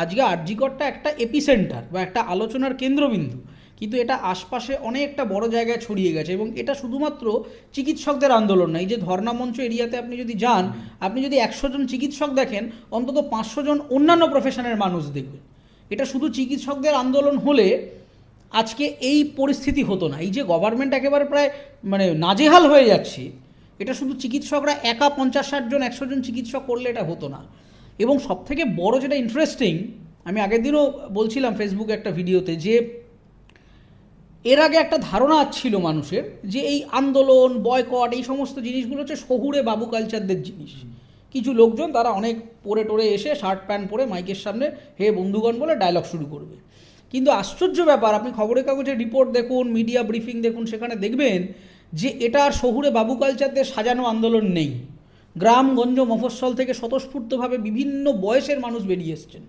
আজকে আরজিকরটা একটা এপিসেন্টার বা একটা আলোচনার কেন্দ্রবিন্দু, কিন্তু এটা আশপাশে অনেকটা বড় জায়গায় ছড়িয়ে গেছে। এবং এটা শুধুমাত্র চিকিৎসকদের আন্দোলন না। এই যে ধর্ণা মঞ্চ এরিয়াতে আপনি যদি যান, আপনি যদি 100 জন চিকিৎসক দেখেন, অন্তত 500 জন অন্যান্য প্রফেশনের মানুষ দেখবেন। এটা শুধু চিকিৎসকদের আন্দোলন হলে আজকে এই পরিস্থিতি হতো না। এই যে গভর্নমেন্ট একেবারে প্রায় মানে নাজেহাল হয়ে যাচ্ছে, এটা শুধু চিকিৎসকরা একা 50-60 জন 100 জন চিকিৎসক করলে এটা হতো না। এবং সবথেকে বড় যেটা ইন্টারেস্টিং, আমি আগের দিনও বলছিলাম ফেসবুকে একটা ভিডিওতে, যে এর আগে একটা ধারণা ছিল মানুষের যে এই আন্দোলন বয়কট এই সমস্ত জিনিসগুলো হচ্ছে শহুরে বাবু কালচারদের জিনিস। কিছু লোকজন তারা অনেক পরে টোরে এসে শার্ট প্যান্ট পরে মাইকের সামনে হে বন্ধুগণ বলে ডায়লগ শুরু করবে। কিন্তু আশ্চর্য ব্যাপার, আপনি খবরের কাগজে রিপোর্ট দেখুন, মিডিয়া ব্রিফিং দেখুন, সেখানে দেখবেন যে এটা আর শহুরে বাবু কালচারদের সাজানো আন্দোলন নেই। গ্রামগঞ্জ মফস্বল থেকে স্বতঃস্ফূর্তভাবে বিভিন্ন বয়সের মানুষ বেরিয়ে এসছেন।